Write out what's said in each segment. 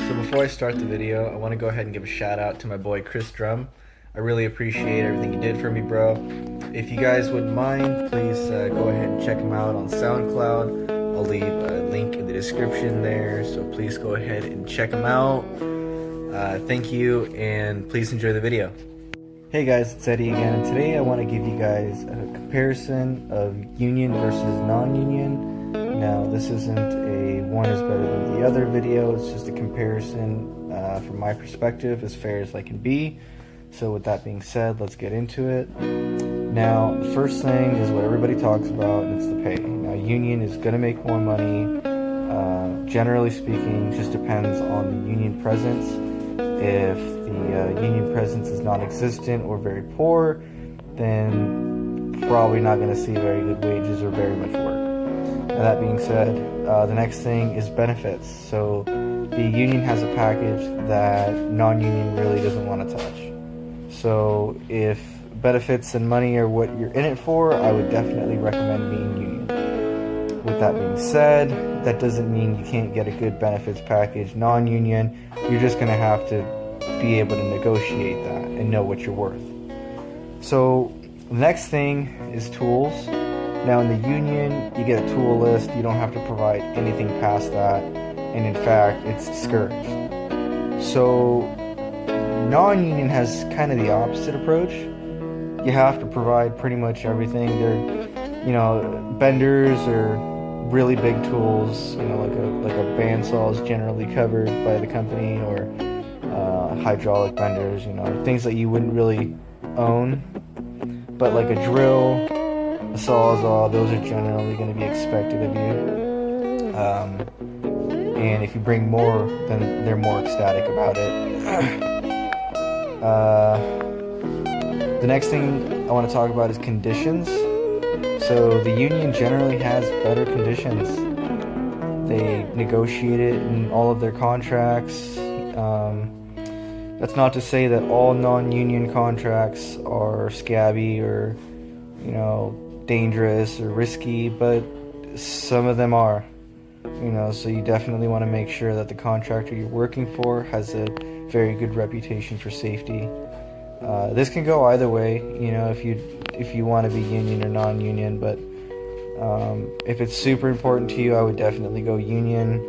So before I start the video, I want to go ahead and give a shout out to my boy Chris Drum. I really appreciate everything you did for me, bro. If you guys wouldn't mind, please go ahead and check him out on SoundCloud. I'll leave a link in the description there, so please go ahead and check him out. Thank you, and please enjoy the video. Hey guys, it's Eddie again, and today I want to give you guys a comparison of union versus non-union. Now, this isn't a one is better than the other video, it's just a comparison from my perspective, as fair as I can be. So with that being said, let's get into it. Now, the first thing is what everybody talks about, and it's the pay. Now, union is going to make more money. Generally speaking, just depends on the union presence. If the union presence is non-existent or very poor, then probably not going to see very good wages or very much work. Now, that being said, the next thing is benefits. So the union has a package that non-union really doesn't want to touch. So if benefits and money are what you're in it for, I would definitely recommend being union. With that being said, that doesn't mean you can't get a good benefits package non-union. You're just going to have to be able to negotiate that and know what you're worth. So the next thing is tools. Now in the union, you get a tool list. You don't have to provide anything past that. And in fact, it's discouraged. So non-union has kind of the opposite approach. You have to provide pretty much everything. They're, benders or really big tools, like a bandsaw is generally covered by the company, or hydraulic benders, things that you wouldn't really own. But like a drill, a sawzall, those are generally going to be expected of you. And if you bring more, then they're more ecstatic about it. The next thing I want to talk about is conditions. So the union generally has better conditions. They negotiate it in all of their contracts. That's not to say that all non-union contracts are scabby or, dangerous or risky, but some of them are. So you definitely want to make sure that the contractor you're working for has a very good reputation for safety. This can go either way, if you want to be union or non-union, but if it's super important to you, I would definitely go union,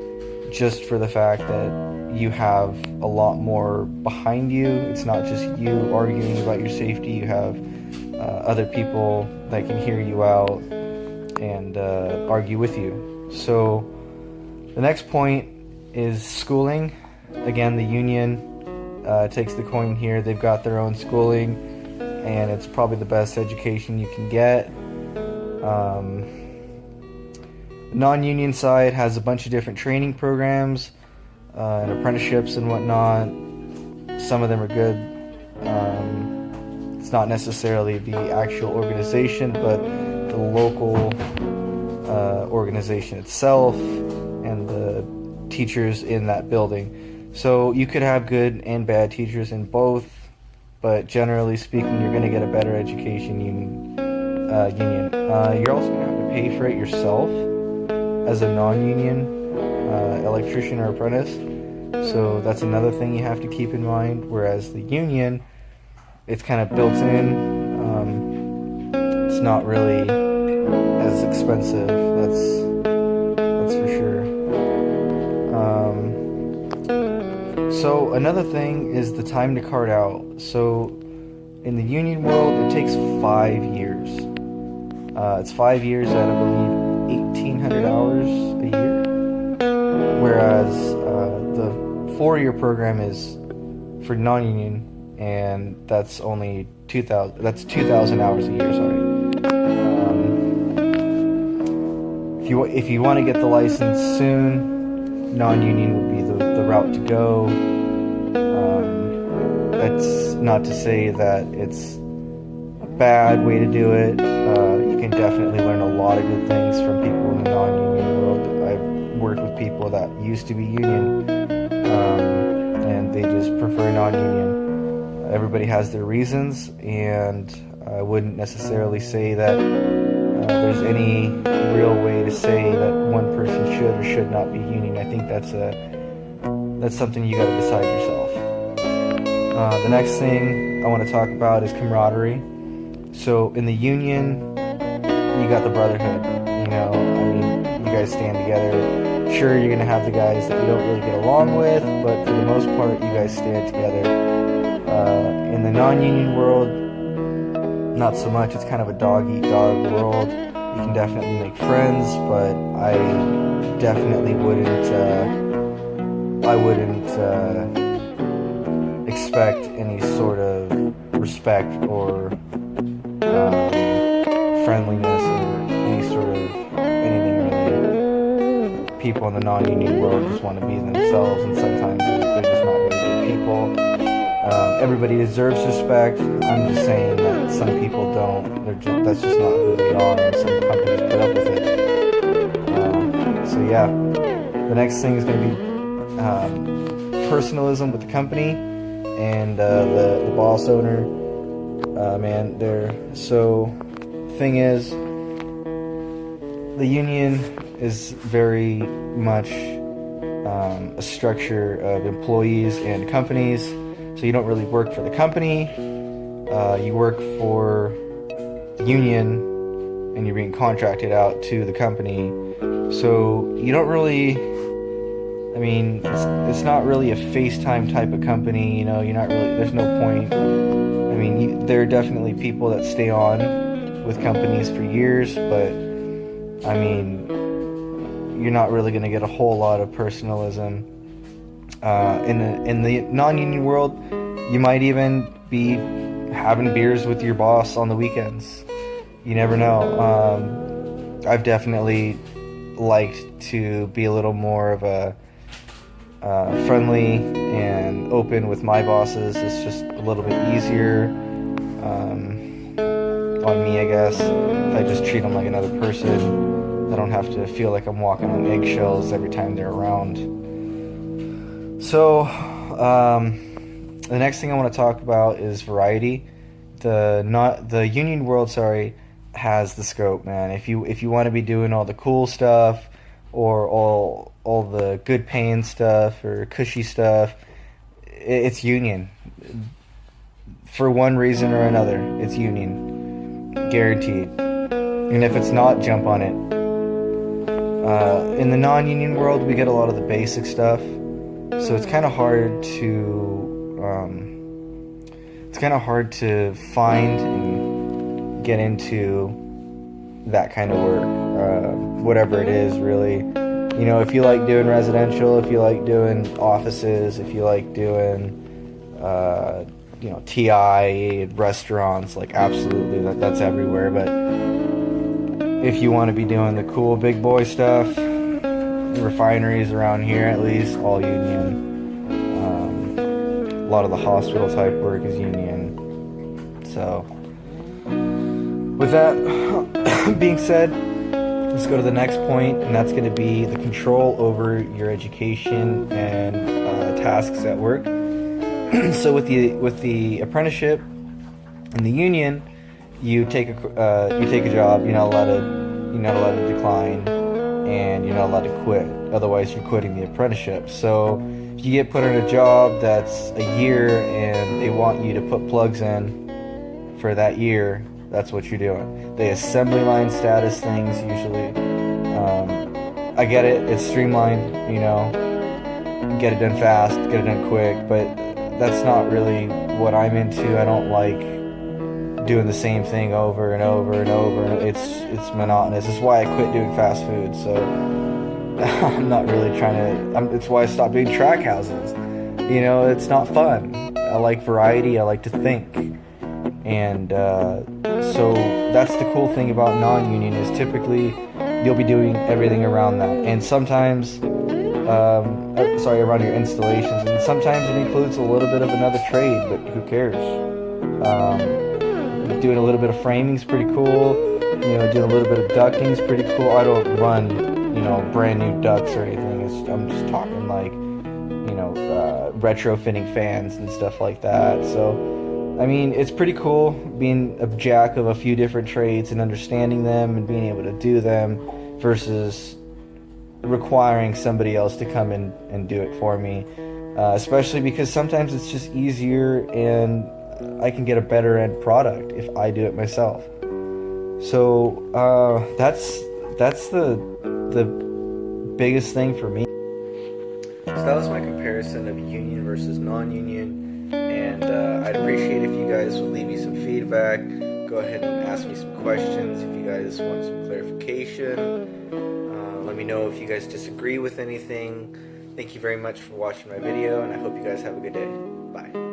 just for the fact that you have a lot more behind you. It's not just you arguing about your safety. You have other people that can hear you out and argue with you. So the next point is schooling. Again, the union takes the coin here. They've got their own schooling, and it's probably the best education you can get. The non-union side has a bunch of different training programs and apprenticeships and whatnot. Some of them are good. It's not necessarily the actual organization, but the local organization itself and the teachers in that building. So you could have good and bad teachers in both, but generally speaking, you're going to get a better education union. You're also going to have to pay for it yourself as a non-union electrician or apprentice. So that's another thing you have to keep in mind. Whereas the union, it's kind of built in. It's not really as expensive. That's for sure. So another thing is the time to card out. So in the union world, it takes 5 years. It's 5 years at, I believe, 1,800 hours a year. Whereas the 4-year program is for non-union, and that's only 2,000. That's 2,000 hours a year. Sorry. If you want to get the license soon, non-union would be the route to go. That's not to say that it's a bad way to do it. You can definitely learn a lot of good things from people in the non-union world. I've worked with people that used to be union, and they just prefer non-union. Everybody has their reasons, and I wouldn't necessarily say that there's any real way to say that one person should or should not be union. I think that's that's something you got to decide yourself. The next thing I want to talk about is camaraderie. So in the union, you got the brotherhood. You know, I mean, you guys stand together. Sure, you're gonna have the guys that you don't really get along with, but for the most part, you guys stand together. In the non-union world, not so much. It's kind of a dog-eat-dog world. You can definitely make friends, but I definitely wouldn't expect any sort of respect or friendliness or any sort of anything really. People in the non-union world just want to be themselves, and sometimes they're just not really good people. Everybody deserves respect. I'm just saying that some people don't. That's just not who they are, and some companies put up with it. So yeah, the next thing is going to be personalism with the company and the boss owner. Man, so thing is, the union is very much a structure of employees and companies. So you don't really work for the company, you work for the union, and you're being contracted out to the company. So you don't really, I mean, it's not really a FaceTime type of company, you know, you're not really, there's no point. I mean, there are definitely people that stay on with companies for years, but I mean, you're not really going to get a whole lot of personalism. In the non-union world, you might even be having beers with your boss on the weekends. You never know. I've definitely liked to be a little more of a friendly and open with my bosses. It's just a little bit easier on me, I guess. If I just treat them like another person, I don't have to feel like I'm walking on eggshells every time they're around. So, the next thing I want to talk about is variety. The union world, has the scope, man. If you want to be doing all the cool stuff or all the good paying stuff or cushy stuff, it's union. For one reason or another, it's union, guaranteed. And if it's not, jump on it. In the non-union world, we get a lot of the basic stuff. So it's kind of hard to find and get into that kind of work, whatever it is, really. You know, if you like doing residential, if you like doing offices, if you like doing, TI, restaurants, like absolutely, that's everywhere. But if you want to be doing the cool big boy stuff, refineries around here, at least, all union. A lot of the hospital type work is union. So with that being said, let's go to the next point, and that's going to be the control over your education and tasks at work. So with the apprenticeship and the union, you take a job, you're not allowed to decline, and you're not allowed to quit. Otherwise, you're quitting the apprenticeship. So if you get put on a job that's a year and they want you to put plugs in for that year, that's what you're doing. The assembly line status things usually. I get it. It's streamlined. You know, get it done fast, get it done quick. But that's not really what I'm into. I don't like doing the same thing over and over and over. It's monotonous. It's why I quit doing fast food. So I'm not really trying to. It's why I stopped doing track houses. You know, it's not fun. I like variety. I like to think. And so that's the cool thing about non-union is typically you'll be doing everything around that. And sometimes, around your installations. And sometimes it includes a little bit of another trade, but who cares? Doing a little bit of framing is pretty cool. You know, doing a little bit of ducting is pretty cool. I don't run, brand new ducts or anything. I'm just talking like, retrofitting fans and stuff like that. So, I mean, it's pretty cool being a jack of a few different trades and understanding them and being able to do them versus requiring somebody else to come in and do it for me. especially because sometimes it's just easier and I can get a better end product if I do it myself. So that's the biggest thing for me. So that was my comparison of union versus non-union, and I'd appreciate if you guys would leave me some feedback. Go ahead and ask me some questions if you guys want some clarification. Let me know if you guys disagree with anything. Thank you very much for watching my video, and I hope you guys have a good day. Bye.